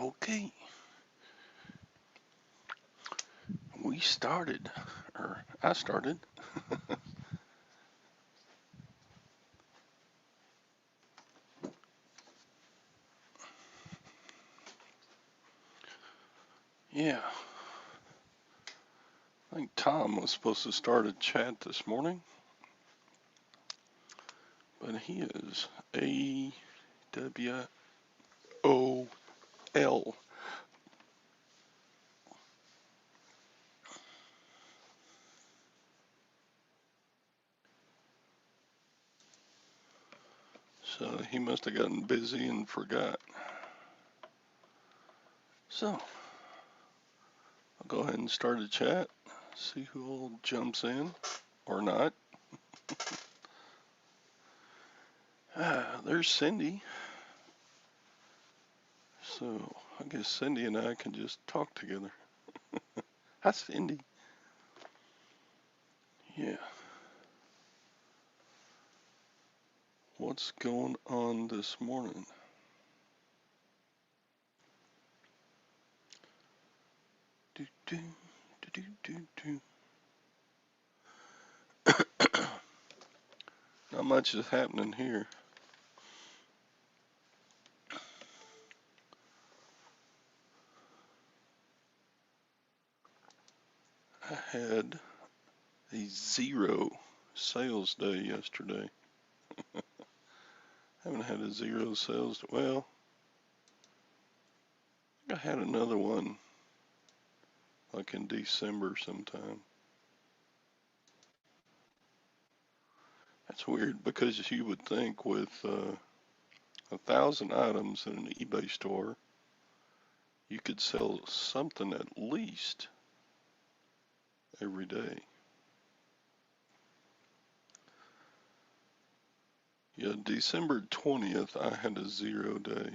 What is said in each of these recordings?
Okay, we started, or I started. Yeah, I think Tom was supposed to start a chat this morning, but he is AWOL. So he must have gotten busy and forgot. So I'll go ahead and start a chat, see who all jumps in or not. There's Cindy. So I guess Cindy and I can just talk together. Hi, Cindy. Yeah. What's going on this morning? Do, do, do, do, do, do. Not much is happening here. I had a 0 sales day yesterday. Haven't had a 0 sales day. Well, I had another one like in December sometime. That's weird because you would think with 1,000 items in an eBay store, you could sell something at least every day. Yeah, December 20th, I had a 0 day.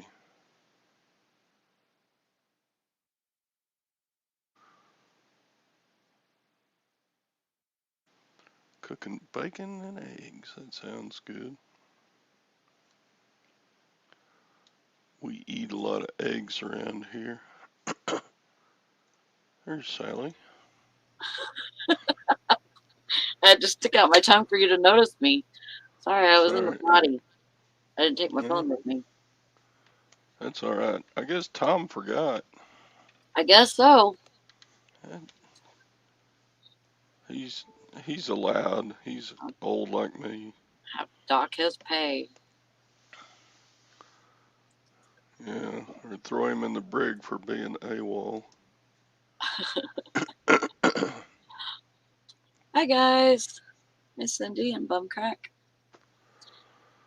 Cooking bacon and eggs. That sounds good. We eat a lot of eggs around here. There's Sally. I had to stick out my tongue for you to notice me. Sorry, I was in the Sorry. potty. I didn't take my Yeah, phone with me. that's all right. I guess Tom forgot. I guess so. And He's he's allowed. He's old like me. Have to dock his pay. Yeah, or throw him in the brig for being AWOL. Hi guys, Miss Cindy and Bumcrack.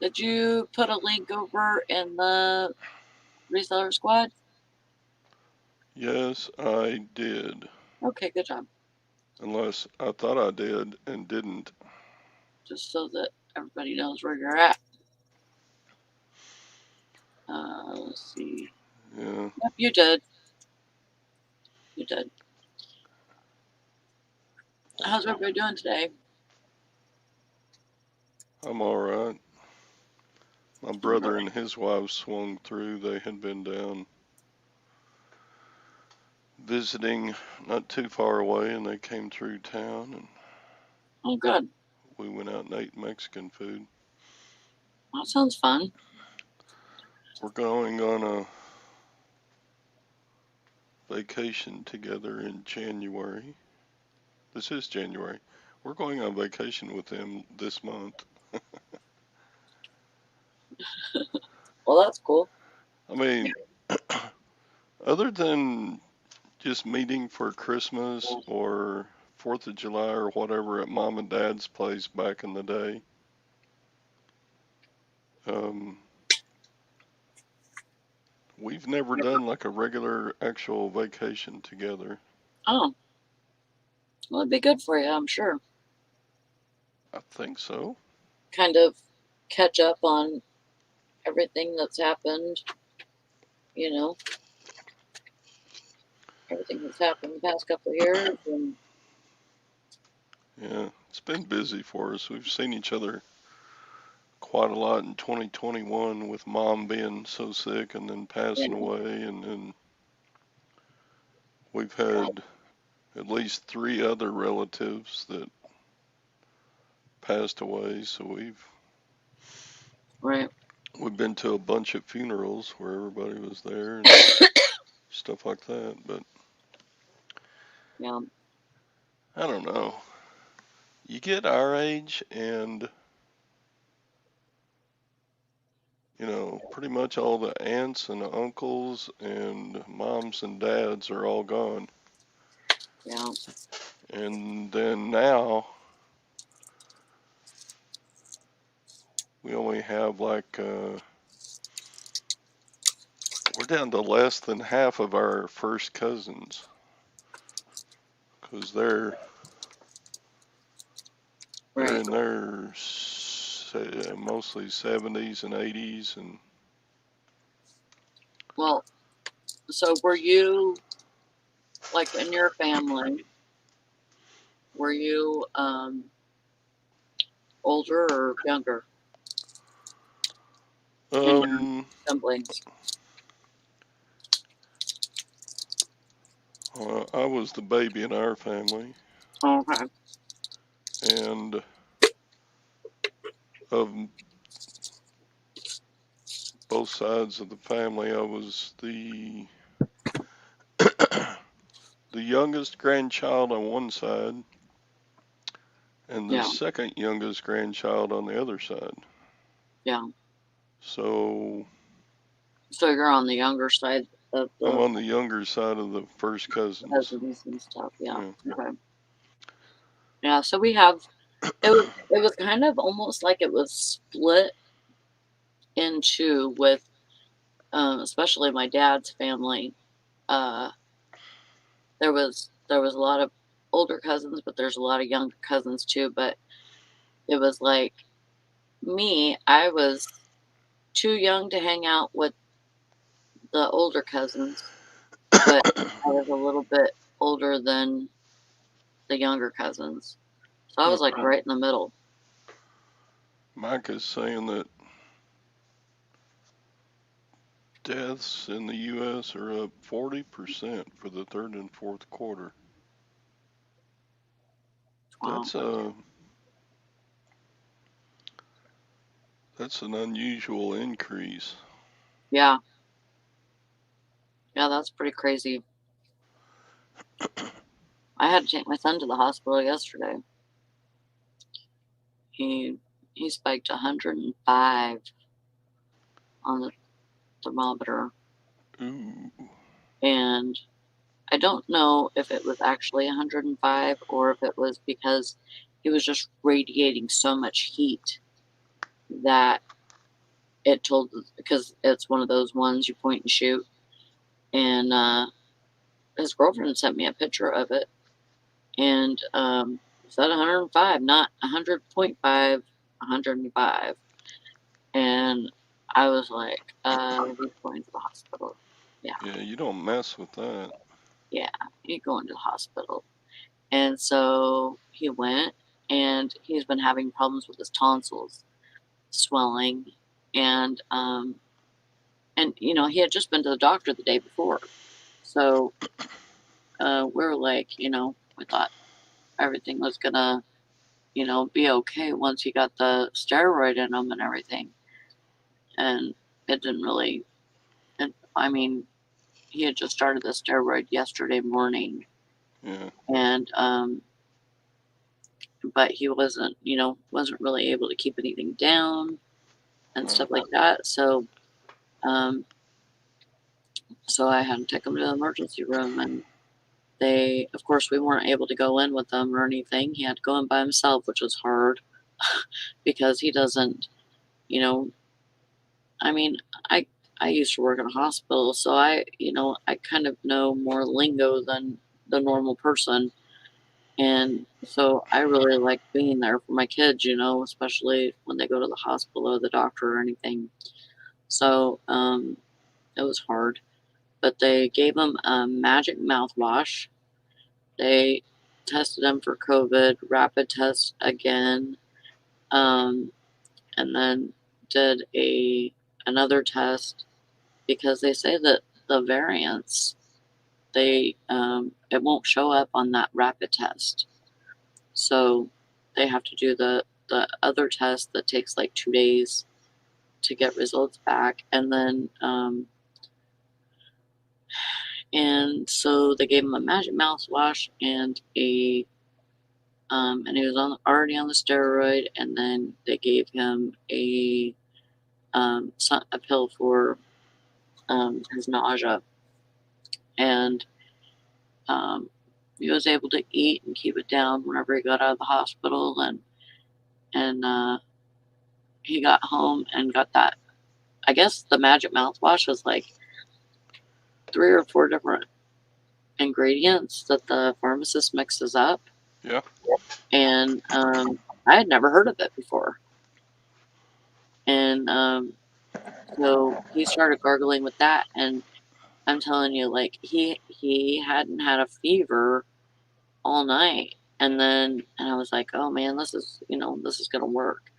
Did you put a link over in the reseller squad? Yes, I did. Okay, good job. Unless I thought I did and didn't. Just so that everybody knows where you're at. Let's see. Yeah, Yep, you did. You did. How's everybody doing today? I'm all right. My brother and his wife swung through. They had been down visiting not too far away, and they came through town, and Oh, good. we went out and ate Mexican food. That sounds fun. We're going on a vacation together in January. This is January. We're going on vacation with them this month. Well, that's cool. I mean, other than just meeting for Christmas or 4th of July or whatever at mom and dad's place back in the day, um, we've never done like a regular actual vacation together. Oh, well, it'd be good for you, I'm sure. I think so. Kind of catch up on everything that's happened, you know, everything that's happened the past couple of years. And Yeah, it's been busy for us. We've seen each other quite a lot in 2021 with mom being so sick and then yeah, passing away and then we've had at least 3 other relatives that passed away, so Right. we've been to a bunch of funerals where everybody was there and stuff like that. But Yeah. I don't know. You get our age, and pretty much all the aunts and uncles and moms and dads are all gone. Yeah. And then now we only have we're down to less than half of our first cousins because they're Right. in their mostly 70s and 80s, and Well, so were you, like, in your family, were you older or younger in your siblings? I was the baby in our family, Okay. and of both sides of the family, I was the the youngest grandchild on one side and the Yeah. second youngest grandchild on the other side. Yeah. So So you're on the younger side of I'm the on the younger side of the first cousins. cousins and stuff. Yeah. Yeah. Okay. Yeah. So we have it was kind of almost like it was split into with especially my dad's family. Uh, there was a lot of older cousins, but there's a lot of younger cousins too. But it was like me, I was too young to hang out with the older cousins, but I was a little bit older than the younger cousins. So I was like right in the middle. Mike is saying that deaths in the U.S. are up 40% for the third and fourth quarter. Wow. That's an unusual increase. Yeah. Yeah, that's pretty crazy. I had to take my son to the hospital yesterday. He spiked 105 on the thermometer, Ooh. and I don't know if it was actually 105 or if it was because he was just radiating so much heat that it told, because it's one of those ones you point and shoot. And his girlfriend sent me a picture of it, and it said 105, not 100.5, 105. And I was like, he's going to the hospital. Yeah. Yeah, you don't mess with that. Yeah, he's going to the hospital. And so he went, and he's been having problems with his tonsils, swelling, and he had just been to the doctor the day before. So we're like, we thought everything was gonna, be okay once he got the steroid in him and everything. And it didn't really. And I mean, he had just started the steroid yesterday morning, Yeah. and but he wasn't really able to keep anything down and stuff like that. So so I had to take him to the emergency room, and of course, we weren't able to go in with him or anything. He had to go in by himself, which was hard because he doesn't, you know, I mean, I used to work in a hospital, so I kind of know more lingo than the normal person. And so I really like being there for my kids, especially when they go to the hospital or the doctor or anything. So it was hard. But they gave him a magic mouthwash. They tested him for COVID, rapid test again, and then did another test because they say that the variants they it won't show up on that rapid test. So they have to do the other test that takes like 2 days to get results back, and then and so they gave him a magic mouthwash and a and he was already on the steroid, and then they gave him a pill for his nausea, and he was able to eat and keep it down whenever he got out of the hospital, and he got home and got that. I guess the magic mouthwash was like 3 or 4 different ingredients that the pharmacist mixes up. Yeah. And I had never heard of it before. And so he started gargling with that, and I'm telling you, like he hadn't had a fever all night, and I was like, oh man, this is gonna work.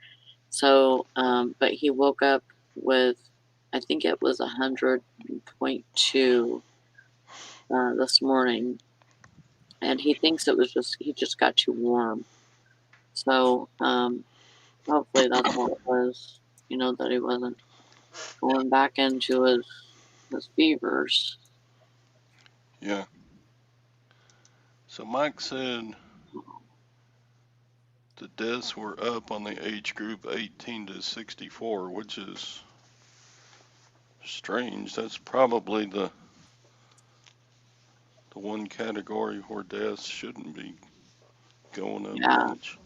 So, but he woke up with, I think it was 100.2 this morning, and he thinks it was he just got too warm. So, hopefully that's what it was. That he wasn't going back into his fevers. Yeah. So Mike said the deaths were up on the age group 18 to 64, which is strange. That's probably the one category where deaths shouldn't be going up Yeah, much.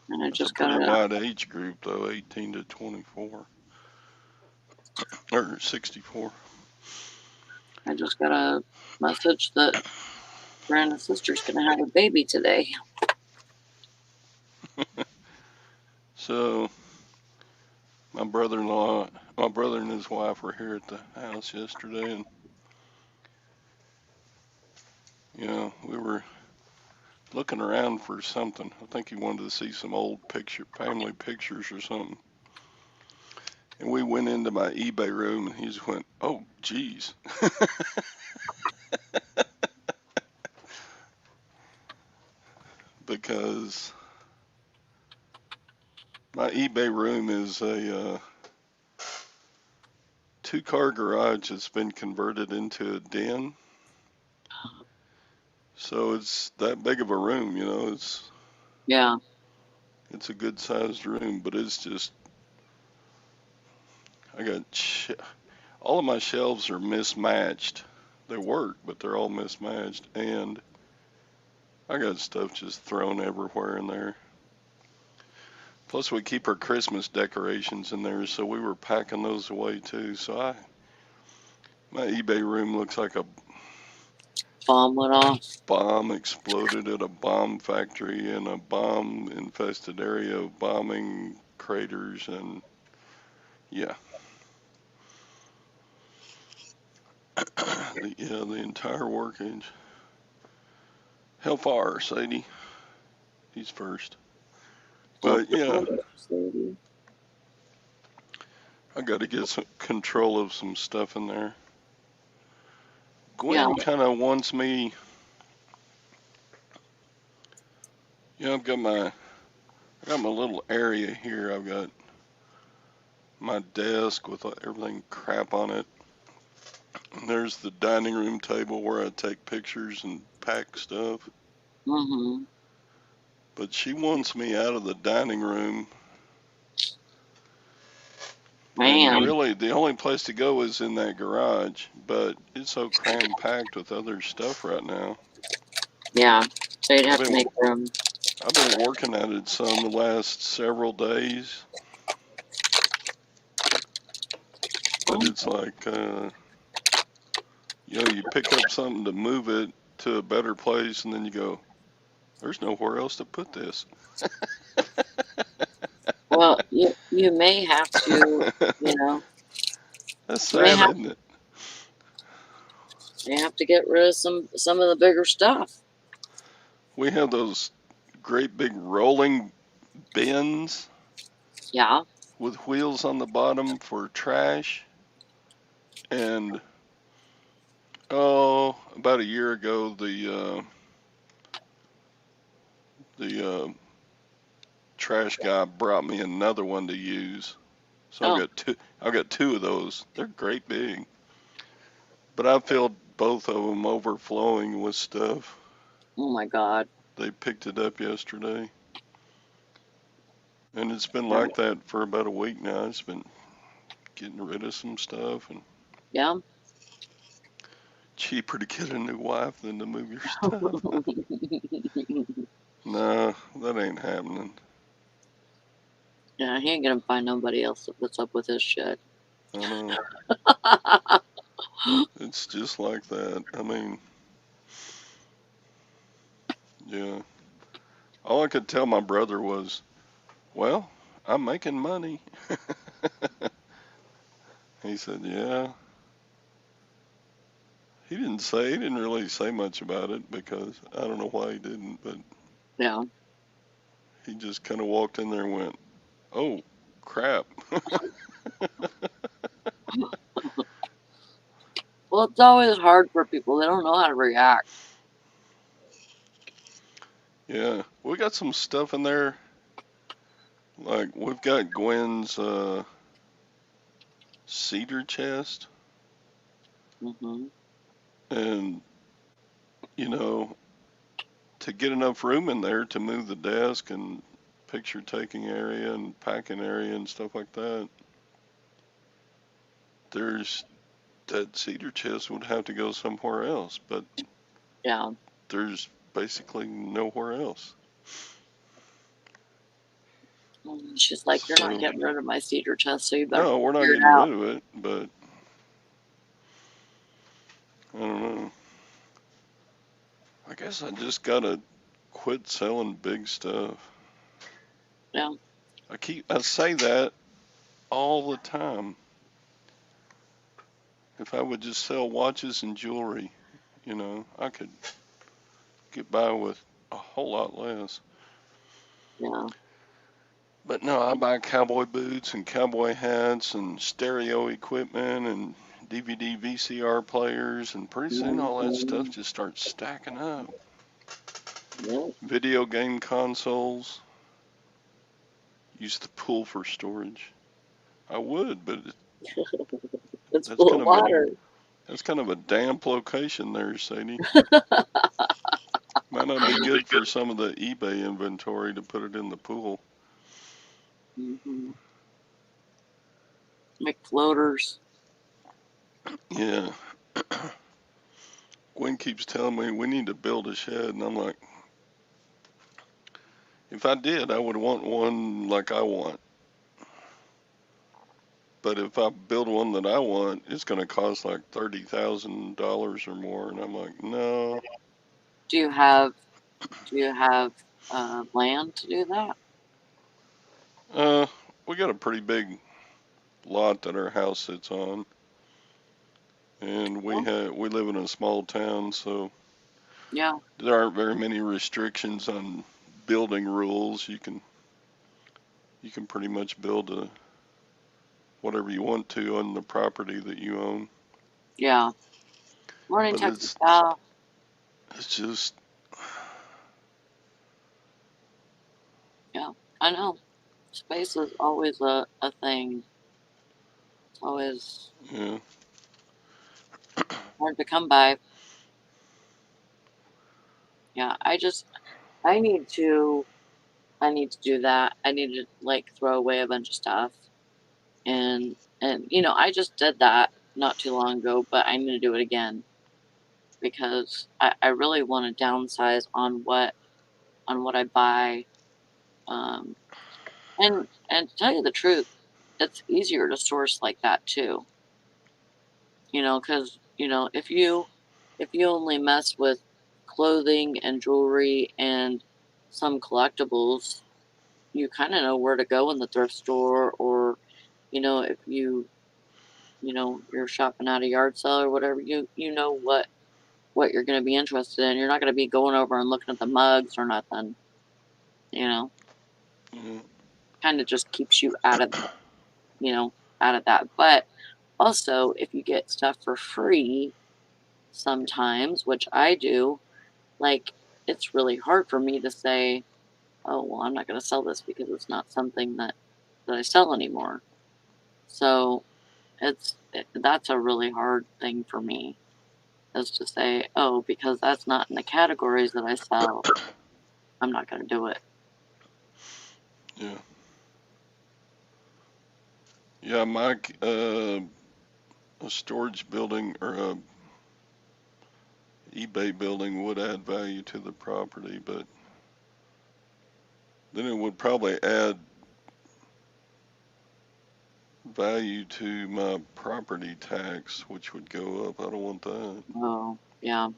and I That's a just pretty got wide age group, though, 18 to 24 or 64. a message that Brandon's sister's gonna have a baby today. So my brother and his wife were here at the house yesterday, and we were looking around for something. I think he wanted to see some old family pictures or something. And we went into my eBay room, and he just went, "Oh, geez." Because my eBay room is a 2-car garage that's been converted into a den. So it's that big of a room, it's a good sized room, but it's just, I got all of my shelves are mismatched. They work, but they're all mismatched, and I got stuff just thrown everywhere in there. Plus, we keep our Christmas decorations in there, so we were packing those away too. So my eBay room looks like a bomb went off. Bomb exploded at a bomb factory in a bomb-infested area of bombing craters, and yeah. The entire workage. How far, Sadie? He's first. But yeah, I got to get some control of some stuff in there. Gwen kind of wants me. I've got my little area here. I've got my desk with everything crap on it. And there's the dining room table where I take pictures and pack stuff. Mm-hmm. But she wants me out of the dining room. Man. And really, the only place to go is in that garage. But it's so cram-packed with other stuff right now. Yeah, so you'd have to make room. I've been working at it some the last several days. But it's like, you pick up something to move it to a better place, and then you go, there's nowhere else to put this. Well, you may have to, That's sad, isn't it? You have to get rid of some of the bigger stuff. We have those great big rolling bins. Yeah. With wheels on the bottom for trash. And Oh, about a year ago, the trash guy brought me another one to use. So Oh, I've got two of those. They're great big, but I filled both of them overflowing with stuff. oh my God. They picked it up yesterday, and it's been Yeah. like that for about a week now. It's been getting rid of some stuff, and Yeah. cheaper to get a new wife than to move your stuff. Nah, that ain't happening. Yeah, he ain't gonna find nobody else that puts up with his shit. I know. It's just like that. I mean, yeah. All I could tell my brother was, well, I'm making money. He said, yeah. He didn't really say much about it because I don't know why he didn't, but Yeah. he just kind of walked in there and went, oh, crap. Well, it's always hard for people. They don't know how to react. Yeah. We got some stuff in there. Like, we've got Gwen's cedar chest, Hmm. and, you know, to get enough room in there to move the desk and picture taking area and packing area and stuff like that, there's that cedar chest would have to go somewhere else, but Yeah. there's basically nowhere else. She's like, you're not So, getting rid of my cedar chest, so you better no, we're not figure it getting out. rid of it, but I don't know. I guess I just gotta quit selling big stuff. Yeah. I say that all the time. If I would just sell watches and jewelry, I could get by with a whole lot less. Yeah. But no, I buy cowboy boots and cowboy hats and stereo equipment and DVD VCR players, and pretty soon all that stuff Hmm. just starts stacking up. Yep. Video game consoles, use the pool for storage. I would, but It's that's full kind of of a water. that's kind of a damp location there, Sadie. Might not be good for some of the eBay inventory to put it in the pool. Hmm. Make floaters. Yeah, Gwen keeps telling me we need to build a shed, and I'm like, if I did, I would want one like I want. But if I build one that I want, it's going to cost like $30,000 or more, and I'm like, no. Do you have land to do that? Uh, we got a pretty big lot that our house sits on, and Oh, we live in a small town, so yeah. there aren't very many restrictions on building rules. You can pretty much build whatever you want to on the property that you own. Yeah. Morning, But Texas it's Cal. it's just Yeah. I know. Space is always a thing. It's always yeah. hard to come by. Yeah. I need to do that. I need to like throw away a bunch of stuff. And I just did that not too long ago, but I need to do it again because I really want to downsize on what I buy. Um, and to tell you the truth, it's easier to source like that too. Because if you only mess with clothing and jewelry and some collectibles, you kind of know where to go in the thrift store, or if you're shopping at a yard sale or whatever, you know what you're going to be interested in. You're not going to be going over and looking at the mugs or nothing. You know, Yeah. kind of just keeps you out of that. But also, if you get stuff for free, sometimes, which I do, like, it's really hard for me to say, oh, well, I'm not going to sell this because it's not something that I sell anymore. So that's a really hard thing for me, is to say, oh, because that's not in the categories that I sell, I'm not going to do it. Yeah. Yeah, Mike, a storage building or a eBay building would add value to the property, but then it would probably add value to my property tax, which would go up. I don't want that. Oh, yeah.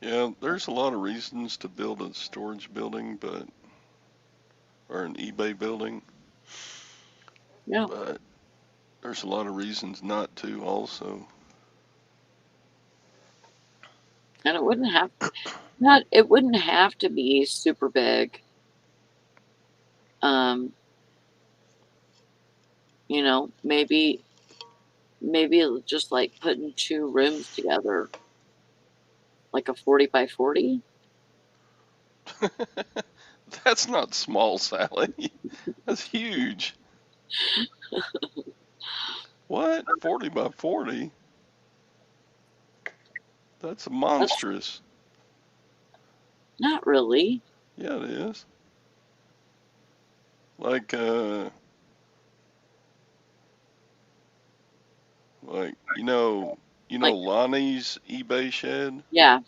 Yeah, there's a lot of reasons to build a storage building, or an eBay building, Yeah. but there's a lot of reasons not to also. And it wouldn't have to be super big. You know, maybe just like putting 2 rooms together, like a 40 by 40. That's not small, Sally. That's huge. What? 40 by 40? That's That's monstrous. not really. Yeah, it is. Like, Like, Lonnie's eBay shed? yeah.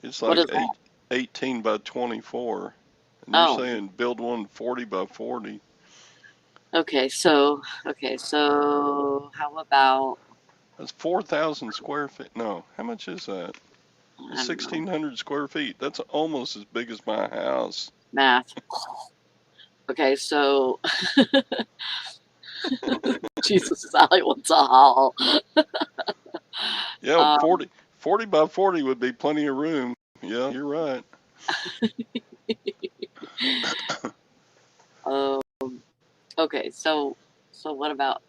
It's What like is that? 18 by 24. And you're Oh, saying build one 40 by 40. okay. So how about, That's 4,000 square feet. No, how much is that? That's I don't know, 1,600 square feet. That's almost as big as my house. math. Okay, so Jesus, Sally wants a haul. Yeah, Um, 40 by 40 would be plenty of room. Yeah, you're right. um, okay, so what about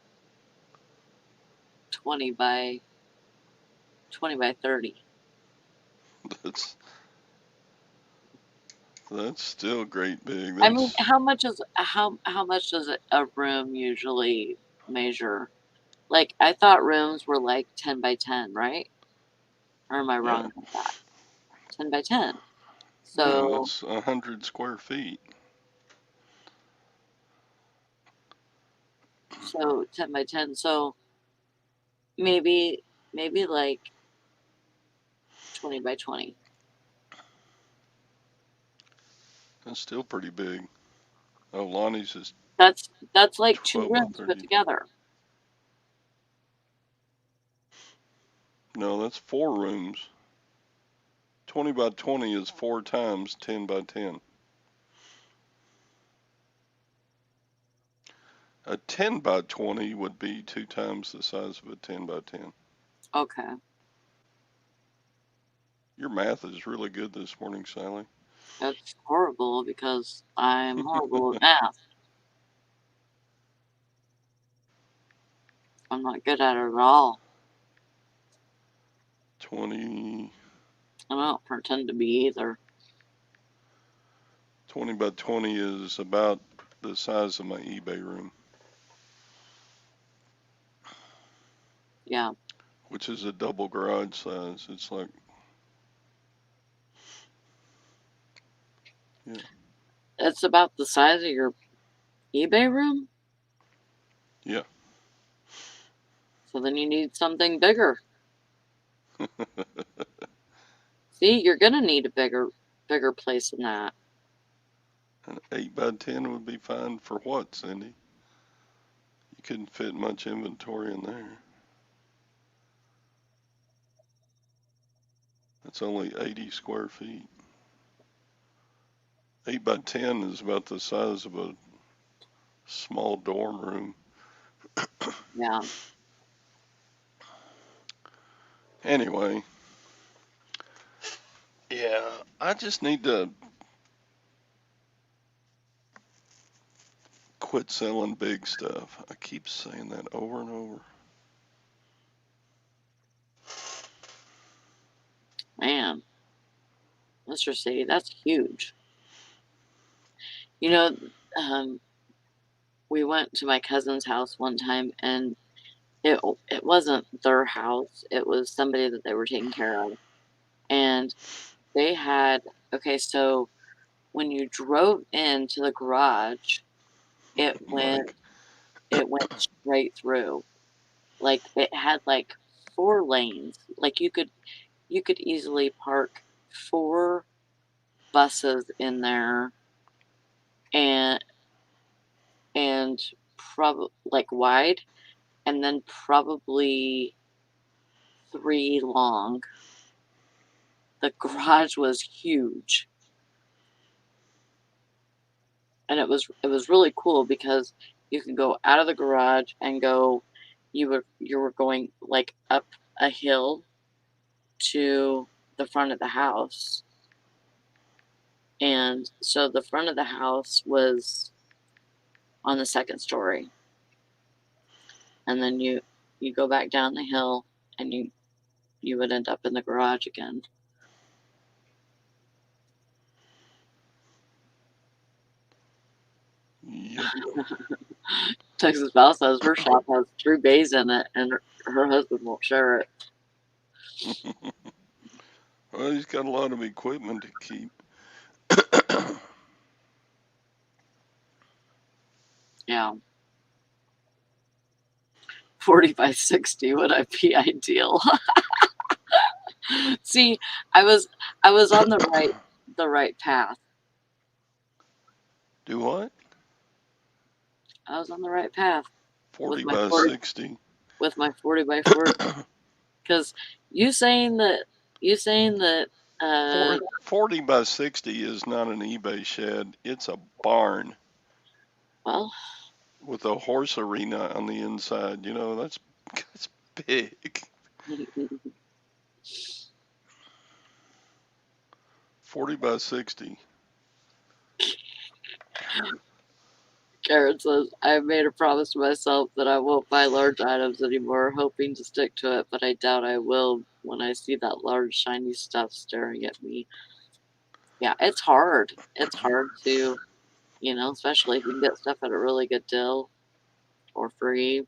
20 by 30? That's that's still great big. I mean, That's how much does a room usually measure? Like, I thought rooms were like 10 by 10, right? Or am I yeah, wrong about that? 10 by 10. yeah, So that's 100 square feet. 10 by 10. So maybe like 20 by 20. That's still pretty big. Oh, Lonnie's is That's like 2 12 by rooms put 30. together. No, that's 4 rooms. 20 by 20 is 4 times 10 by 10. A 10 by 20 would be 2 times the size of a 10 by 10. Okay. Your math is really good this morning, Sally. That's horrible because I'm horrible at math. I'm not good at it at all. 20 I don't pretend to be either. 20 by 20 is about the size of my eBay room, Yeah. which is a double garage size. It's like, yeah, It's about the size of your eBay room? yeah. So then you need something bigger. See, you're gonna need a bigger place than that. An 8 by 10 would be fine for what, Cindy? You couldn't fit much inventory in there. That's only 80 square feet. 8 by 10 is about the size of a small dorm room. Yeah. Anyway, yeah, I just need to quit selling big stuff. I keep saying that over and over. Man, Mr. City, that's huge. You know, we went to my cousin's house one time, and it wasn't their house. It was somebody that they were taking care of, and they had okay. So when you drove into the garage, it went Mike. it went straight through. Like it had like 4 lanes. Like you could easily park 4 buses in there, and probably like wide, and then probably 3 long. The garage was huge, and it was really cool because you could go out of the garage and go. You were going like up a hill to the front of the house, and so the front of the house was on the second story, and then you go back down the hill, and you would end up in the garage again. Yep. Texas Val says her shop has 3 bays in it, and her husband won't share it. Well, he's got a lot of equipment to keep. Yeah. 40 by 60 would be ideal. See, I was on the right path. Do what? I was on the right path 40 by 60. with my 40 by 40. Because you saying that 40 by 60 is not an eBay shed. It's a barn well, with a horse arena on the inside. You know, that's big. 40 by 60. Karen says, I've made a promise to myself that I won't buy large items anymore, hoping to stick to it, but I doubt I will when I see that large, shiny stuff staring at me. Yeah, it's hard. It's hard to, especially if you can get stuff at a really good deal or free.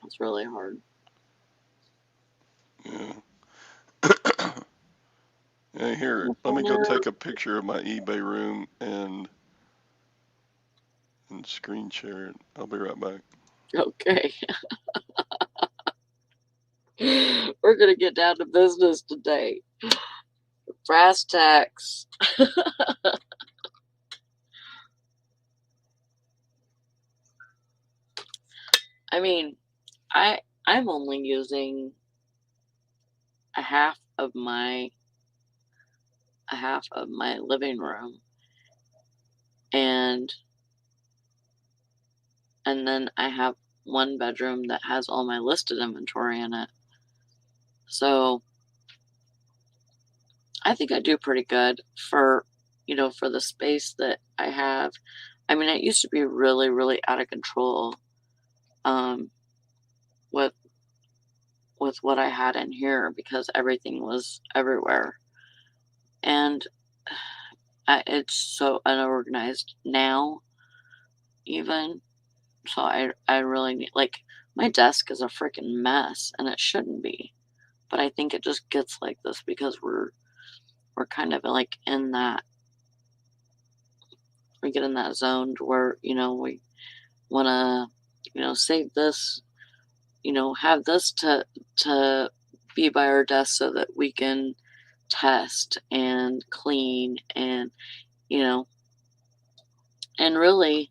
It's really hard. Yeah. Yeah, here, let me go take a picture of my eBay room and screen share it. I'll be right back. Okay. We're going to get down to business today. Brass tacks. I mean, I'm only using a half of my living room, and then I have one bedroom that has all my listed inventory in it. So I think I do pretty good for the space that I have. I mean, it used to be really, really out of control, with what I had in here because everything was everywhere, and it's so unorganized now, even. So I really need, like, my desk is a freaking mess, and it shouldn't be, but I think it just gets like this because we're kind of like in that we get in that zone where we want to save this, have this to be by our desk so that we can test and clean, and you know and really,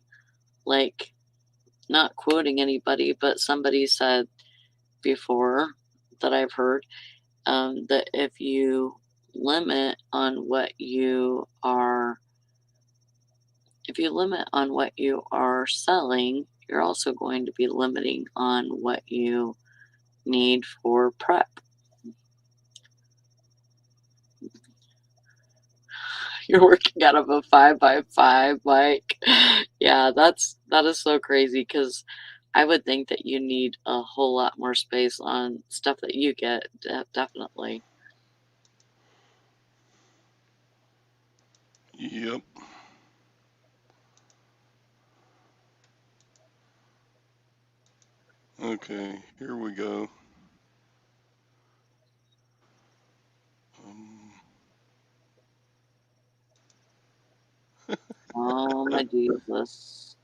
like, not quoting anybody, but somebody said before that I've heard, that if you limit on what you are selling, you're also going to be limiting on what you need for prep. You're working out of a 5x5, Mike. Yeah, that is so crazy because I would think that you need a whole lot more space on stuff that you get, definitely. Yep. Okay, here we go. Um, Oh my Jesus.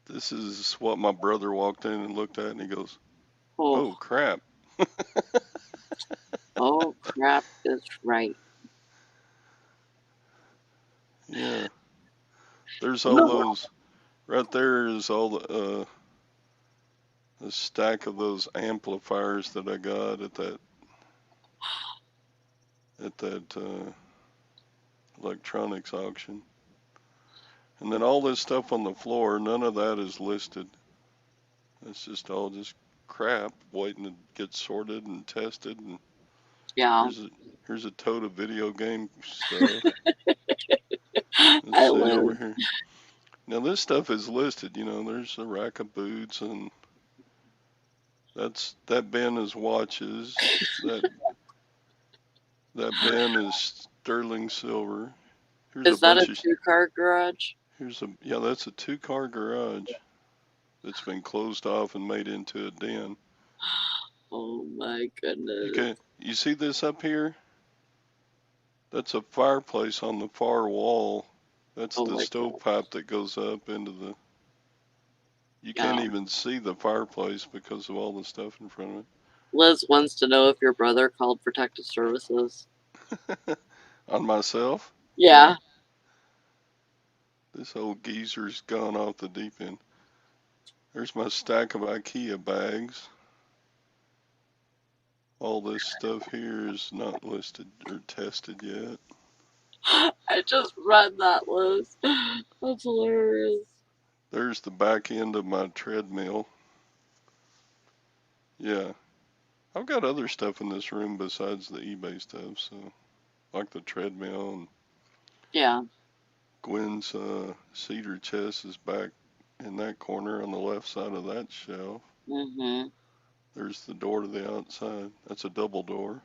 this is what my brother walked in and looked at, and he goes, Oh, "Oh crap!" oh crap is right. Yeah, there's all No. those right there. Is all the stack of those amplifiers that I got at that electronics auction, and then all this stuff on the floor. None of that is listed. It's just all just crap waiting to get sorted and tested. And Yeah. here's a here's a tote of video game stuff. Let's I see over live. here. Now this stuff is listed. There's a rack of boots, and that bin is watches. That bin is sterling silver. Here's a Is that a bunch of 2-car garage? yeah, that's a two-car garage that's been closed off and made into a den. Oh my goodness. You see this up here? That's a fireplace on the far wall. That's Oh the my God. stovepipe that goes up into the. You can't Yeah. even see the fireplace because of all the stuff in front of Liz wants to know if your brother called protective services. it. On myself? Yeah. Yeah. This old geezer's gone off the deep end. There's my stack of IKEA bags. All this stuff here is not listed or tested yet. I just read that, Liz. That's hilarious. There's the back end of my treadmill. Yeah. I've got other stuff in this room besides the eBay stuff, so like the treadmill, and Yeah. Gwen's cedar chest is back in that corner on the left side of that shelf. Mm-hmm. There's the door to the outside. That's a double door.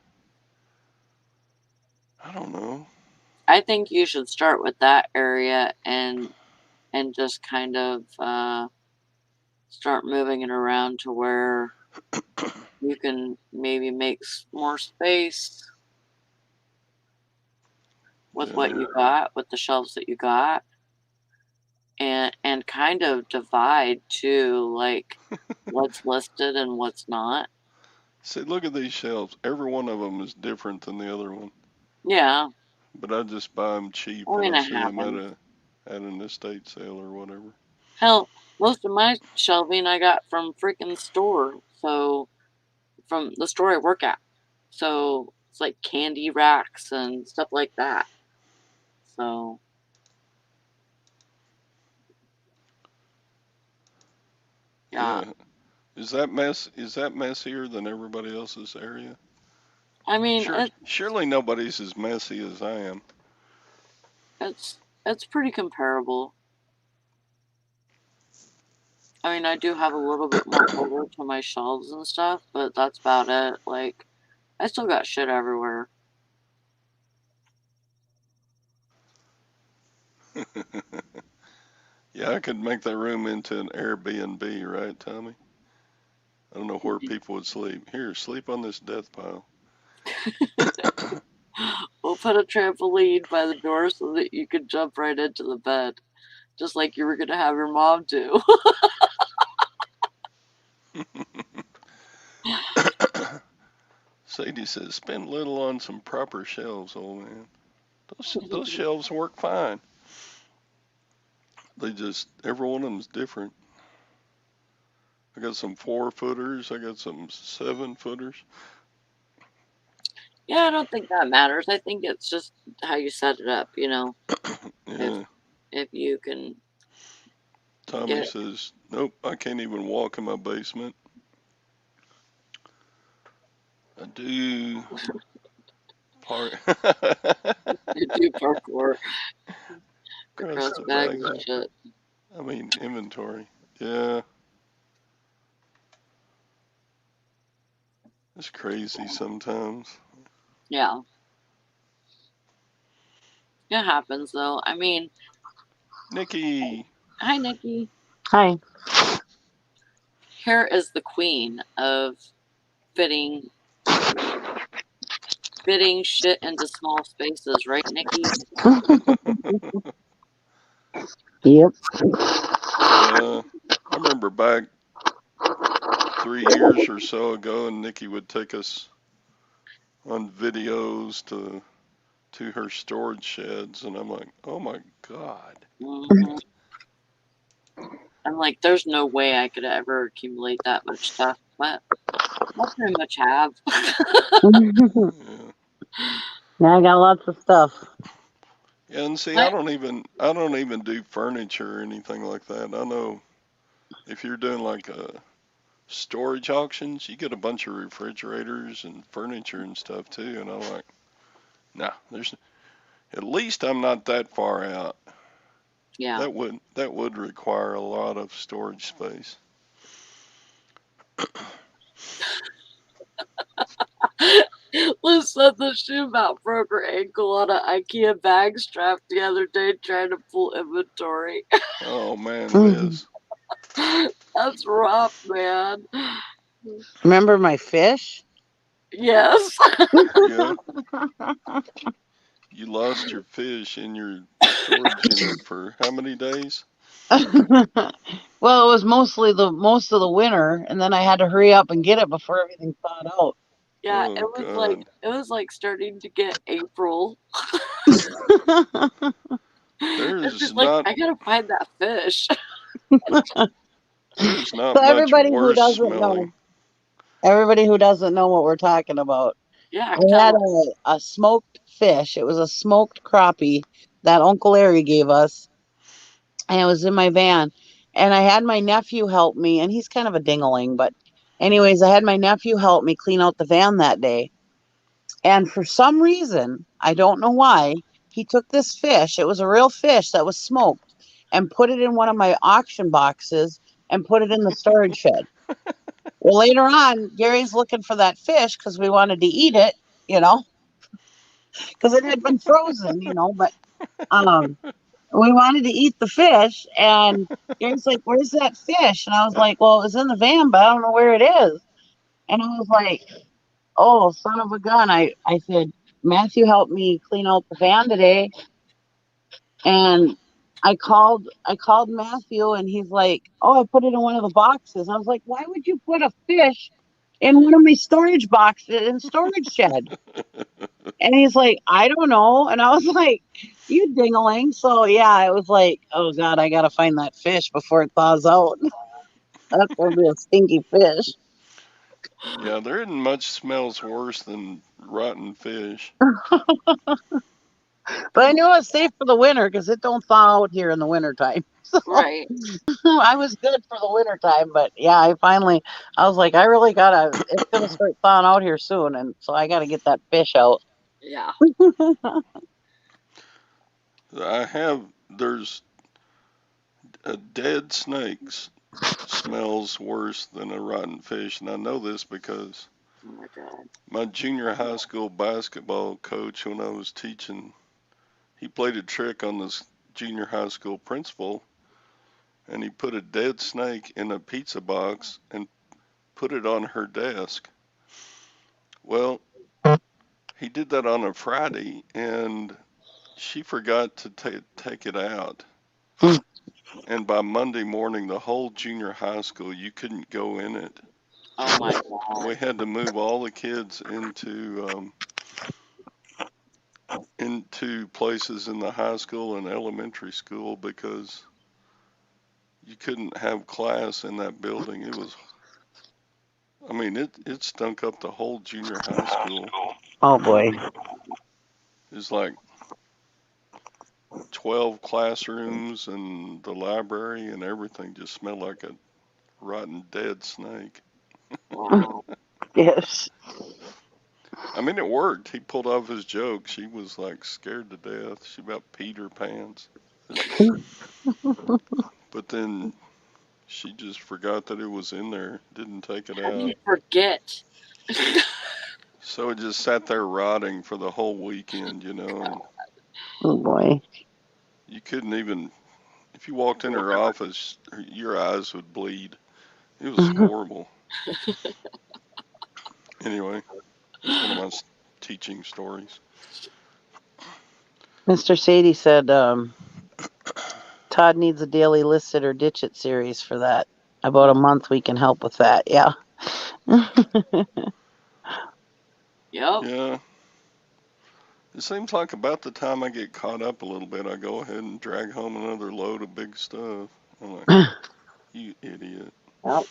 I don't know. I think you should start with that area and just kind of start moving it around to where you can maybe make more space with what Yeah. you got, with the shelves that you got, and kind of divide too, like what's listed and what's not. See, look at these shelves. Every one of them is different than the other one. Yeah, But I just buy them cheap I when mean I it see them happens. at an estate sale or whatever. Hell, most of my shelving I got from freaking store, so from the store I work at. So it's like candy racks and stuff like that. So yeah, Yeah. Is that messier than everybody else's area? I mean Surely nobody's as messy as I am. it's pretty comparable. I mean, I do have a little bit more order to my shelves and stuff, but that's about it. Like, I still got shit everywhere. Yeah, I could make that room into an Airbnb, right, Tommy? I don't know where people would sleep. Here, sleep on this death pile. We'll put a trampoline by the door so that you can jump right into the bed, just like you were gonna have your mom do. Sadie says, spend little on some proper shelves, old man. Those shelves work fine. Every one of them's different. I got some 4-footers. I got some 7-footers. Yeah, I don't think that matters. I think it's just how you set it up, if Yeah. you can Tommy get it. says, nope, I can't even walk in my basement. I do part You do parkour across across the bags bags. and shit. I mean, inventory. Yeah, it's crazy sometimes. Yeah. It happens though. I mean, Nikki. hi Nikki. Hi. Hair is the queen of fitting shit into small spaces, right, Nikki? Yep. Yeah, I remember back 3 years or so ago, and Nikki would take us on videos to her storage sheds, and I'm like, oh my god. Mm-hmm. I'm like, there's no way I could ever accumulate that much stuff, but I pretty much have. Yeah. Now I got lots of stuff. Yeah, and see, I don't even do furniture or anything like that. I know if you're doing like storage auctions, you get a bunch of refrigerators and furniture and stuff too. And I'm like, nah, there's at least I'm not that far out. Yeah. That would require a lot of storage space. Liz said that she about broke her ankle on an IKEA bag strap the other day trying to pull inventory. Oh man, Liz. That's rough, man. Remember my fish? Yes. Yeah. You lost your fish in your storage unit for how many days? Well, it was mostly most of the winter, and then I had to hurry up and get it before everything thawed out. Yeah, Oh God. it was like starting to get April. It's There's just like not I gotta find that fish. there's not So much worse smelling. everybody who doesn't know what we're talking about, Yeah, I had a smoked fish. It was a smoked crappie that Uncle Larry gave us, and it was in my van. And I had my nephew help me, and he's kind of a dingling, but anyways, I had my nephew help me clean out the van that day. And for some reason, I don't know why, he took this fish. It was a real fish that was smoked, and put it in one of my auction boxes and put it in the storage shed. Well, later on, Gary's looking for that fish because we wanted to eat it, you know, because it had been frozen, but we wanted to eat the fish. And Gary's like, "Where's that fish?" And I was like, "Well, it was in the van, but I don't know where it is." And I was like, "Oh, son of a gun." I said, "Matthew helped me clean out the van today." And I called Matthew, and he's like, "Oh, I put it in one of the boxes." I was like, "Why would you put a fish in one of my storage boxes in storage shed?" And he's like, "I don't know." And I was like, "You dingaling." So yeah, it was like, oh God, I gotta find that fish before it thaws out. That's gonna be a stinky fish. Yeah, there isn't much smells worse than rotten fish. But I knew it was safe for the winter because it don't thaw out here in the wintertime. So Right. I was good for the wintertime. But yeah, I was like, it's gonna start thawing out here soon. And so I gotta get that fish out. Yeah. There's a dead snake smells worse than a rotten fish, and I know this because Oh my god. my junior high school basketball coach, when I was teaching, he played a trick on this junior high school principal, and he put a dead snake in a pizza box and put it on her desk. Well, he did that on a Friday, and she forgot to take it out. And by Monday morning, the whole junior high school, you couldn't go in it. Oh my We god. had to move all the kids into places in the high school and elementary school because you couldn't have class in that building. I mean, it stunk up the whole junior high school. Oh boy. It's like 12 classrooms and the library and everything just smelled like a rotten dead snake. Wow. Yes. I mean, it worked. He pulled off his joke. She was like scared to death. She about peed her pants. But then she just forgot that it was in there, didn't take it How do you out. forget? So it just sat there rotting for the whole weekend, you know. And Oh boy. You couldn't even, if you walked in her office, your eyes would bleed. It was horrible. Anyway, that's one of my teaching stories. Mr. Sadie said Todd needs a daily list it or ditch it series for that. About a month we can help with that. Yeah. Yep. Yeah, it seems like about the time I get caught up a little bit, I go ahead and drag home another load of big stuff. I'm like, you idiot. Yep.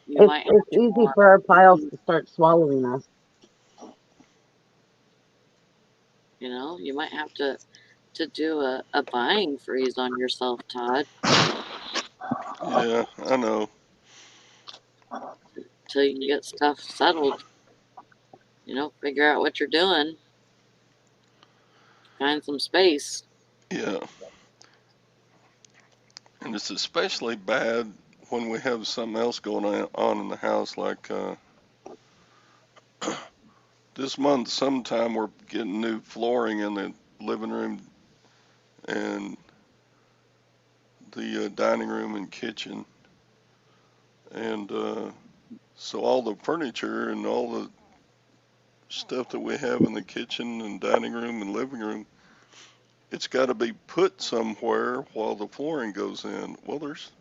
You It's might have to easy more. for our piles to start swallowing us. You know, you might have to do a buying freeze on yourself, Todd, Yeah, I know. till you can get stuff settled. You know, figure out what you're doing, find some space. Yeah, and it's especially bad when we have something else going on in the house. Like this month, sometime we're getting new flooring in the living room and the dining room and kitchen, and so all the furniture and all the stuff that we have in the kitchen and dining room and living room, it's got to be put somewhere while the flooring goes in. Well, there's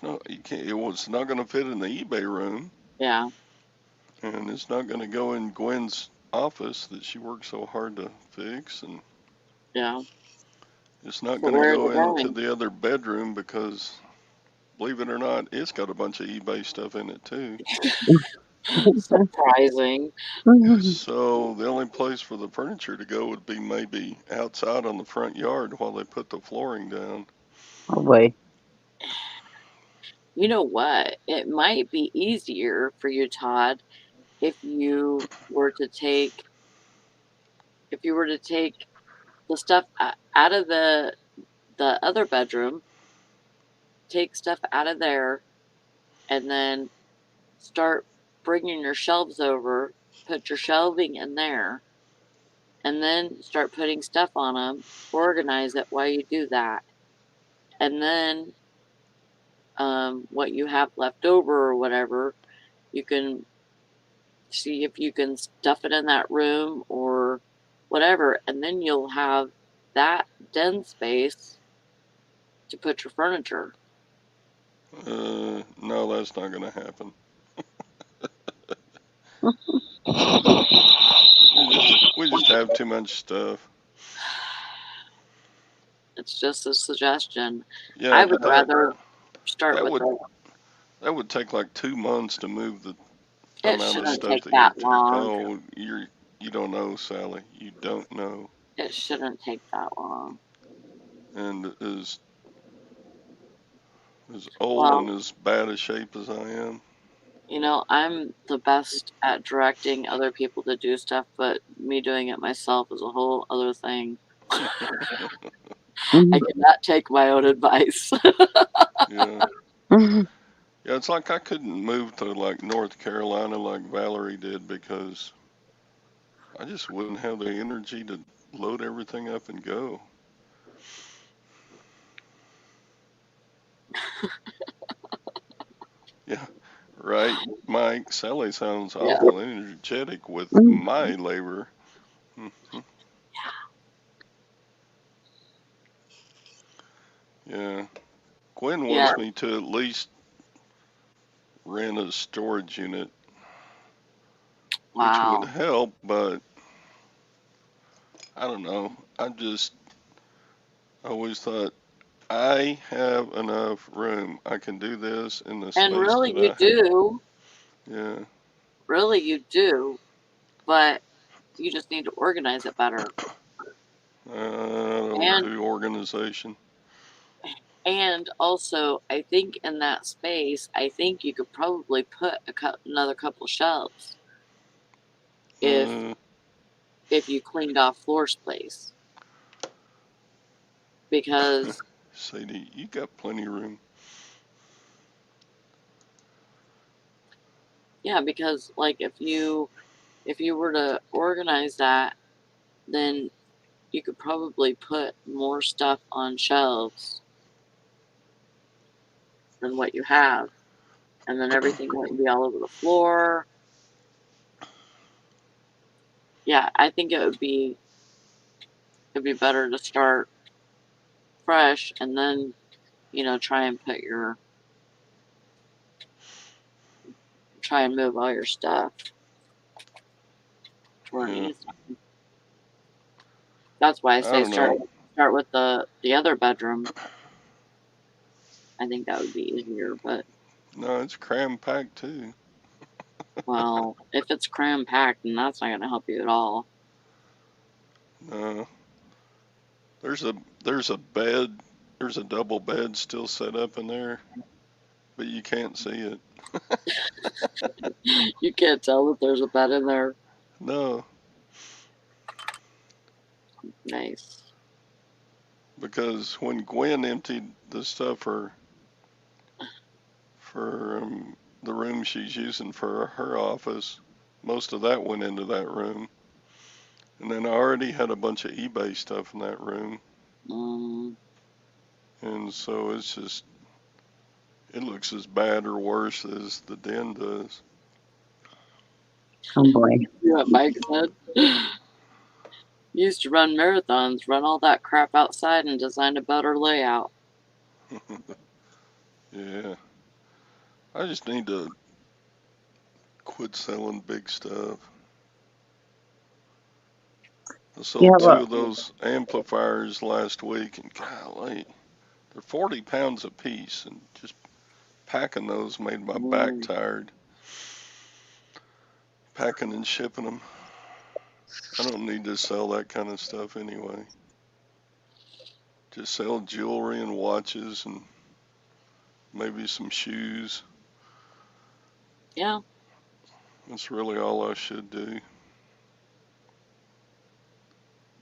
no, you can't, it's not going to fit in the eBay room, Yeah. and it's not going to go in Gwen's office that she worked so hard to fix, and Yeah. it's not So going to where is go it into going? the other bedroom because, believe it or not, it's got a bunch of eBay stuff in it too. Surprising. So the only place for the furniture to go would be maybe outside on the front yard while they put the flooring down. Oh boy. You know what? It might be easier for you, Todd, if you were to take the stuff out of the other bedroom, take stuff out of there, and then start bringing your shelves over, put your shelving in there, and then start putting stuff on them, organize it while you do that. And then what you have left over or whatever, you can see if you can stuff it in that room or whatever. And then you'll have that den space to put your furniture. No, that's not going to happen. We just have too much stuff. It's just a suggestion. Yeah, I would but rather start that with would the. that would take like 2 months to move the It amount of shouldn't stuff take that that long. oh, you don't know, Sally. You don't know. It shouldn't take that long. And as old and Well, as bad a shape as I am. you know, I'm the best at directing other people to do stuff, but me doing it myself is a whole other thing. I cannot take my own advice. Yeah. Yeah, it's like I couldn't move to like North Carolina like Valerie did because I just wouldn't have the energy to load everything up and go. Yeah, right, Mike. Sally sounds Yeah. awful energetic with my labor. Yeah, Gwen Yeah. wants me to at least rent a storage unit, which would Wow. help, but I don't know. I just always thought I have enough room. I can do this in the And space really, that you I have. do. Yeah, Really, you do. But you just need to organize it better. I don't And do organization. also, I think in that space, I think you could probably put another couple shelves if Uh, you cleaned off floor space. Because Sadie, you got plenty of room. yeah, because like if you if you were to organize that, then you could probably put more stuff on shelves than what you have, and then everything wouldn't be all over the floor. Yeah, I think it'd be better to start fresh and then, try and move all your stuff to where it Yeah, needs to be. That's why I I say don't know. start with the other bedroom. I think that would be easier, but No, it's cram packed too. well, if it's cram packed, then that's not going to help you at all. No, there's a there's a bed, there's a double bed still set up in there, but you can't see it. You can't tell that there's a bed in there. No, Nice. because when Gwen emptied the stuff for the room she's using for her office, most of that went into that room. And then I already had a bunch of eBay stuff in that room. And so it looks as bad or worse as the den does. Oh boy. You know what Mike said? You used to run marathons, run all that crap outside, and design a better layout. Yeah. I just need to quit selling big stuff. I Yeah, sold two but of those amplifiers last week, and golly, they're 40 pounds a piece, and just packing those made my back tired. Packing and shipping them. I don't need to sell that kind of stuff anyway. Just sell jewelry and watches and maybe some shoes. Yeah. That's really all I should do.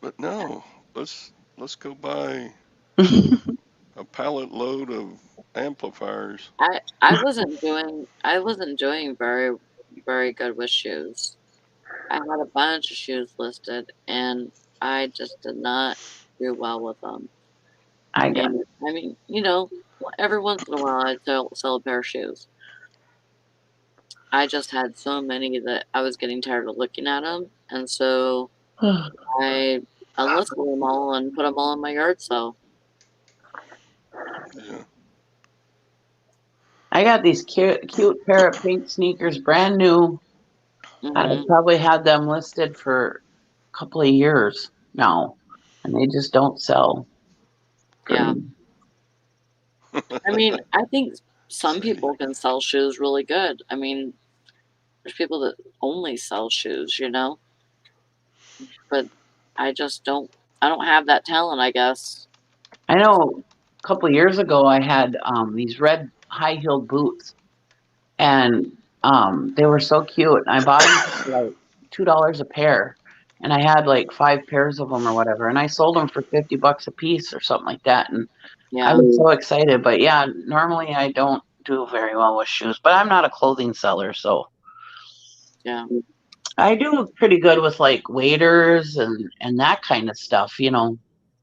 But no, let's go buy a pallet load of amplifiers. I wasn't doing very good with shoes. I had a bunch of shoes listed, and I just did not do well with them. I got And I mean, every once in a while I'd sell a pair of shoes. I just had so many that I was getting tired of looking at them, and so I unlisted them all and put them all in my yard sale. Yeah. I got these cute pair of pink sneakers, brand new. I probably had them listed for a couple of years now, and they just don't sell. Yeah. I mean, I think some See, people can sell shoes really good. I mean, there's people that only sell shoes, but I just don't. I don't have that talent, I guess. I know a couple of years ago I had these red high-heeled boots, and they were so cute. I bought them for like $2 a pair, and I had like 5 pairs of them or whatever, and I sold them for $50 a piece or something like that, and I Yeah. was so excited. But yeah, normally I don't do very well with shoes, but I'm not a clothing seller, so Yeah. I do pretty good with like waders and that kind of stuff,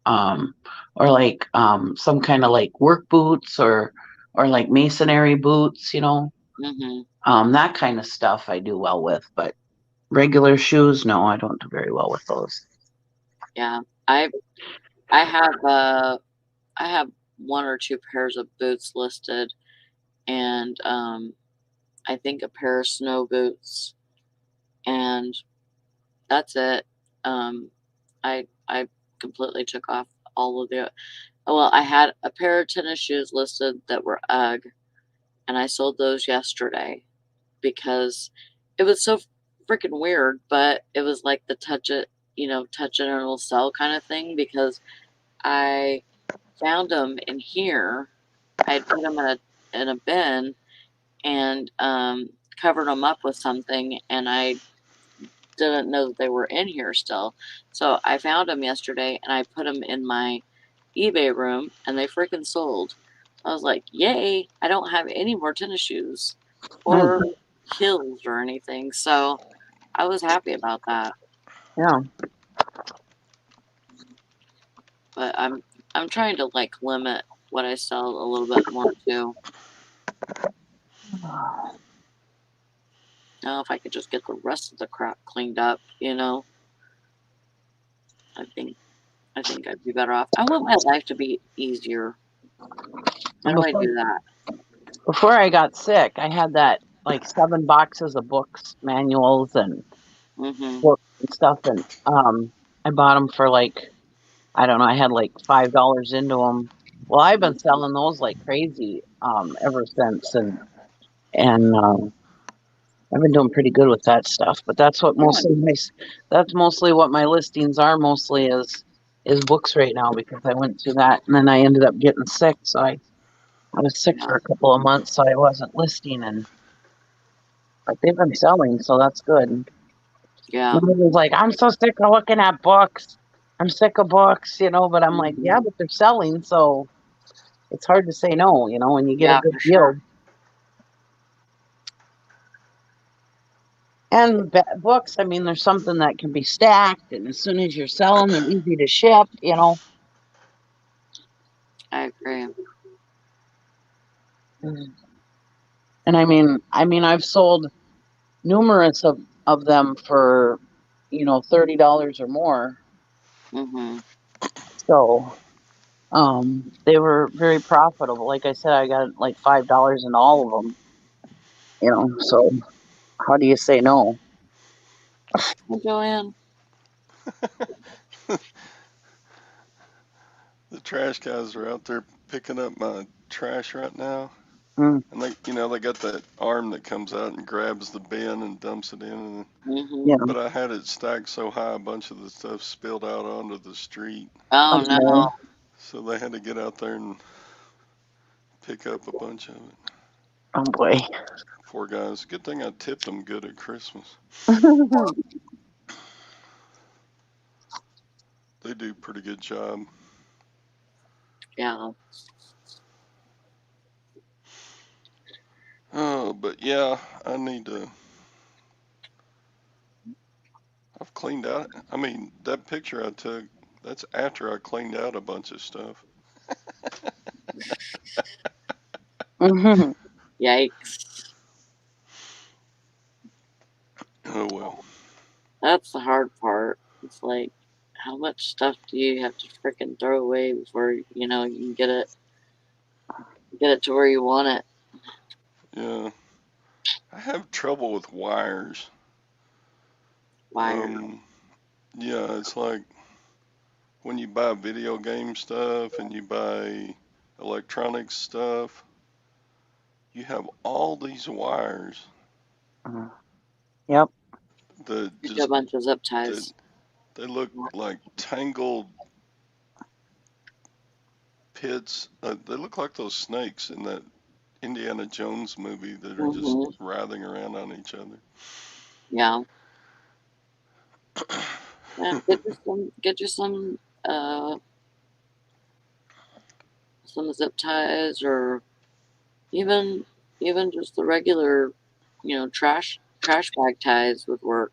um, or like some kind of like work boots or like masonry boots, that kind of stuff I do well with. But regular shoes, no, I don't do very well with those. Yeah. I I have one or two pairs of boots listed, and I think a pair of snow boots, and that's it. I completely took off all of the. Well, I had a pair of tennis shoes listed that were UGG, and I sold those yesterday because it was so freaking weird. But it was like the touch it and it'll sell kind of thing, because I found them in here. I had put them in a bin and covered them up with something, and I didn't know that they were in here still. So I found them yesterday and I put them in my eBay room, and they freaking sold. I was like, yay, I don't have any more tennis shoes or heels or anything. So I was happy about that. Yeah. But I'm trying to like limit what I sell a little bit more too. Now, if I could just get the rest of the crap cleaned up, I think I'd be better off. I want my life to be easier. How do I do that? Before I got sick, I had that like 7 boxes of books, manuals, and books and stuff, and I bought them for like, I don't know, I had like $5 into them. Well, I've been selling those like crazy ever since, and I've been doing pretty good with that stuff. But that's what that's mostly what my listings are. Mostly is books right now, because I went through that, and then I ended up getting sick, so I was sick for a couple of months, so I wasn't listing, but they've been selling, so that's good. Yeah. Everybody's like, I'm so sick of looking at books. I'm sick of books, but I'm like, yeah, but they're selling, so it's hard to say no, when you get a good deal. Sure. And books, I mean, there's something that can be stacked, and as soon as you're selling, they're easy to ship, I agree. And I mean, I've sold numerous of them for, $30 or more. So, they were very profitable. Like I said, I got like $5 in all of them. So how do you say no? Hey, Joanne. The trash guys are out there picking up my trash right now. Mm. And they got that arm that comes out and grabs the bin and dumps it in. Yeah. But I had it stacked so high, a bunch of the stuff spilled out onto the street. Oh, no. So they had to get out there and pick up a bunch of it. Oh, boy. Poor guys. Good thing I tipped them good at Christmas. They do a pretty good job. Yeah. Oh, but yeah, I need to. I've cleaned out. I mean, that picture I took, that's after I cleaned out a bunch of stuff. Yikes. Oh, well. That's the hard part. It's like, how much stuff do you have to freaking throw away before, you can get it to where you want it? Yeah. I have trouble with wires. Wire. Yeah, it's like when you buy video game stuff and you buy electronics stuff, you have all these wires Yep. that Just a just bunch of zip ties. they look like tangled pits. They look like those snakes in that Indiana Jones movie that are just writhing around on each other. Yeah. Yeah, get you some zip ties, or even just the regular, trash bag ties would work.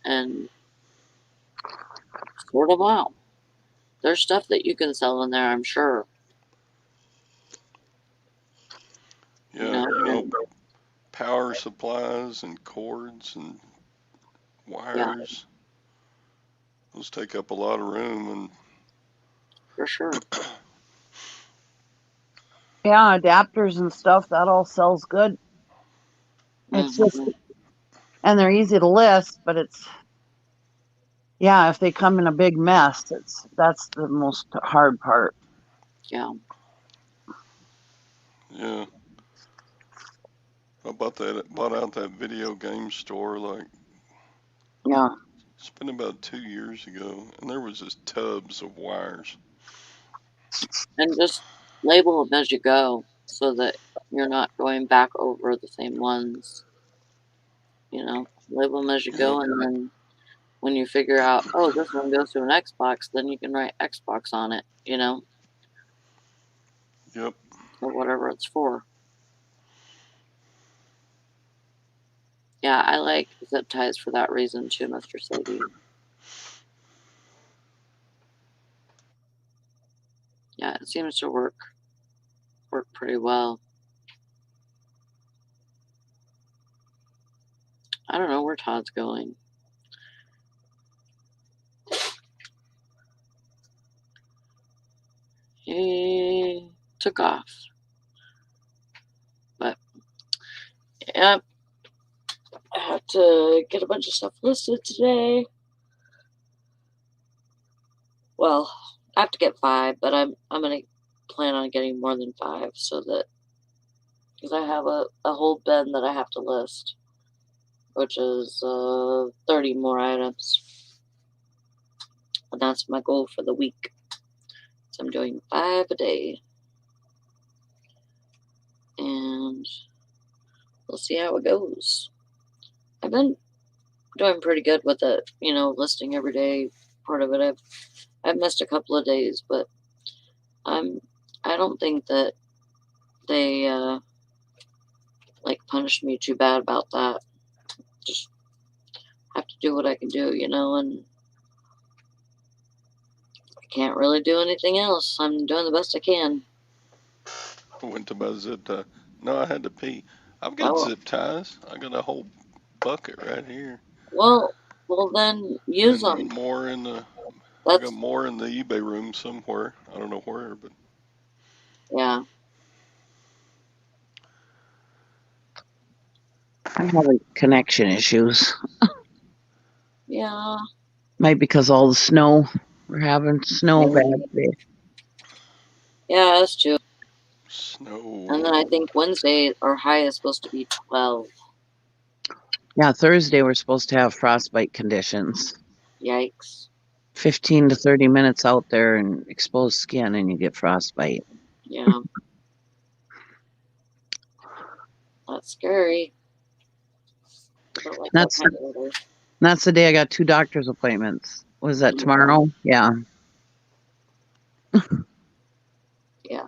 And sort them out. There's stuff that you can sell in there, I'm sure. Yeah, power supplies and cords and wires. Those take up a lot of room, and for sure. Yeah, adapters and stuff, that all sells good. It's just, and they're easy to list, but if they come in a big mess, that's the most hard part. Yeah. Yeah. I bought out that video game store it's been about 2 years ago, and there was just tubs of wires. And just label them as you go so that you're not going back over the same ones. Label them as you go, and then when you figure out, oh, this one goes to an Xbox, then you can write Xbox on it, Yep. or whatever it's for. Yeah, I like zip ties for that reason too, Mr. Sadie. Yeah, it seems to work pretty well. I don't know where Todd's going. He took off. But, yep. I have to get a bunch of stuff listed today. Well, I have to get 5, but I'm gonna plan on getting more than 5 so that because I have a whole bin that I have to list, which is 30 more items, and that's my goal for the week. So I'm doing 5 a day, and we'll see how it goes. I've been doing pretty good with it, listing every day. Part of it, I've missed a couple of days, but I don't think that they punished me too bad about that. Just have to do what I can do, and I can't really do anything else. I'm doing the best I can. I went to buy zip tie. No, I had to pee. I've got zip ties. I got a whole bucket right here. Well, then use them. More in the. I got more in the eBay room somewhere. I don't know where, but. Yeah. I'm having connection issues. Yeah. Maybe because all the snow. We're having snow bad today. Yeah, that's true. Snow. And then I think Wednesday our high is supposed to be 12. Yeah, Thursday we're supposed to have frostbite conditions. Yikes. 15 to 30 minutes out there and exposed skin and you get frostbite. Yeah. That's scary. That's the day I got 2 doctor's appointments. Was that tomorrow? Yeah. Yeah.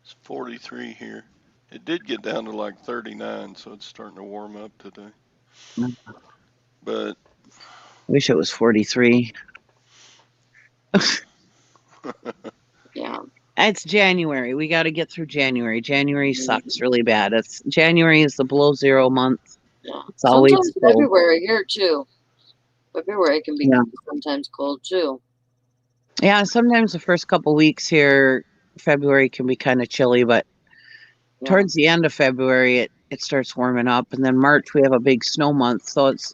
It's 43 here. It did get down to like 39, so it's starting to warm up today. But wish it was 43. Yeah. It's January. We got to get through January. January sucks really bad. January is the below zero month. Yeah. It's always sometimes cold. February here too. February can be sometimes cold too. Yeah, sometimes the first couple weeks here, February can be kind of chilly, but towards the end of February it starts warming up, and then March we have a big snow month, so it's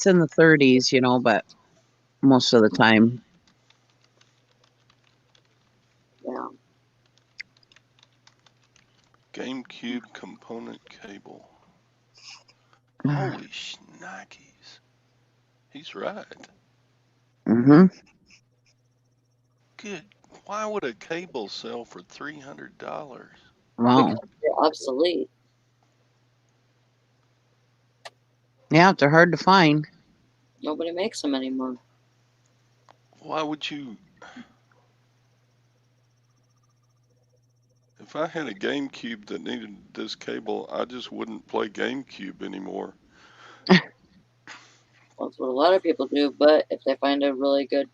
in the 30s, but most of the time. Yeah. GameCube component cable. Holy shnikes. He's right. Mm-hmm. Good. Why would a cable sell for $300? Wow. Because they're obsolete. Yeah, they're hard to find. Nobody makes them anymore. Why would you? If I had a GameCube that needed this cable, I just wouldn't play GameCube anymore. That's what a lot of people do, but if they find a really good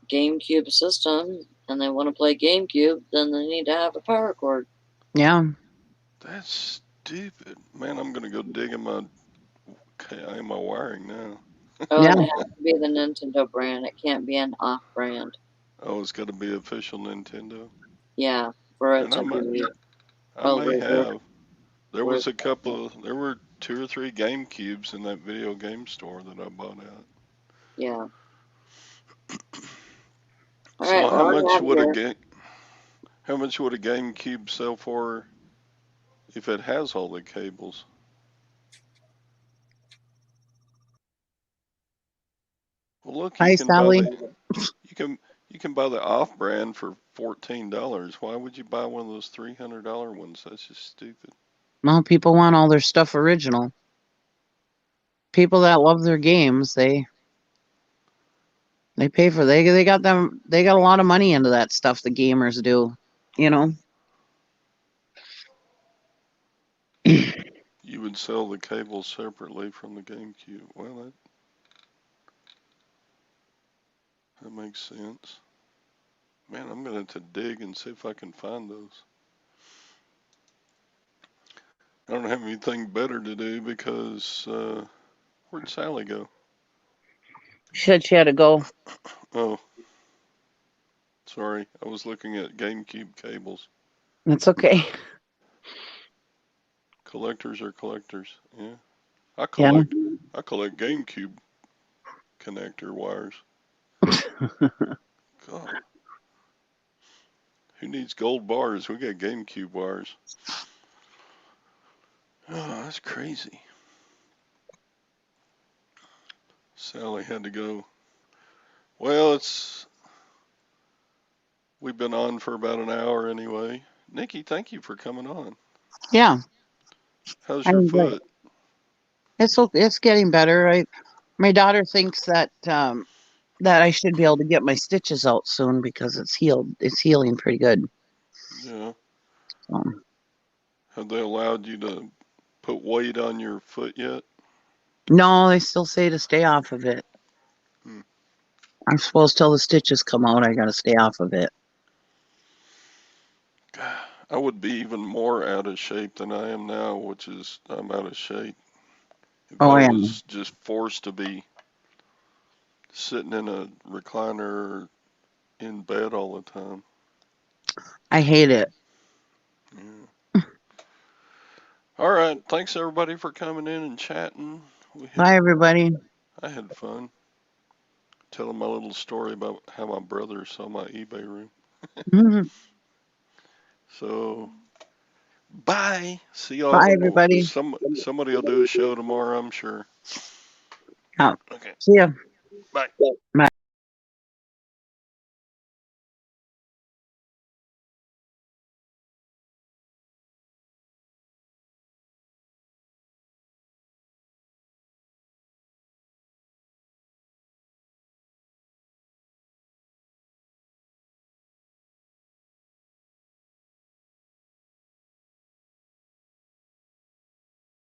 GameCube system and they want to play GameCube, then they need to have a power cord. Yeah. That's stupid. Man, I'm going to go dig in my wiring now. Oh, and it has to be the Nintendo brand. It can't be an off-brand. Oh, it's got to be official Nintendo? Yeah, for it to be. I may have. There were 2 or 3 GameCubes in that video game store that I bought out. Yeah. So how much would a GameCube sell for if it has all the cables? Well, look, you can buy the off-brand for $14. Why would you buy one of those $300 ones? That's just stupid. Well, people want all their stuff original. People that love their games, they pay for. They got a lot of money into that stuff. The gamers do, You would sell the cable separately from the GameCube. Well, that makes sense. Man, I'm going to dig and see if I can find those. I don't have anything better to do because where'd Sally go? She said she had to go. Oh, sorry. I was looking at GameCube cables. It's okay. Collectors are collectors. Yeah. Yeah. I collect GameCube connector wires. God. Who needs gold bars? We got GameCube wires. Oh, that's crazy. Sally had to go. Well, we've been on for about an hour anyway. Nikki, thank you for coming on. Yeah. How's your foot? It's getting better. My daughter thinks that that I should be able to get my stitches out soon because it's healed. It's healing pretty good. Yeah. So, Have they allowed you to put weight on your foot yet? no, they still say to stay off of it. I'm supposed till the stitches come out, I gotta stay off of it. I would be even more out of shape than I am now, which is I'm out of shape. If I was just forced to be sitting in a recliner or in bed all the time. I hate it. Yeah. All right. Thanks everybody for coming in and chatting. Bye, everybody. I had fun telling my little story about how my brother saw my eBay room. So, bye. See y'all. Bye, everybody. Somebody will do a show tomorrow, I'm sure. Yeah. Okay. See ya. Bye. Bye.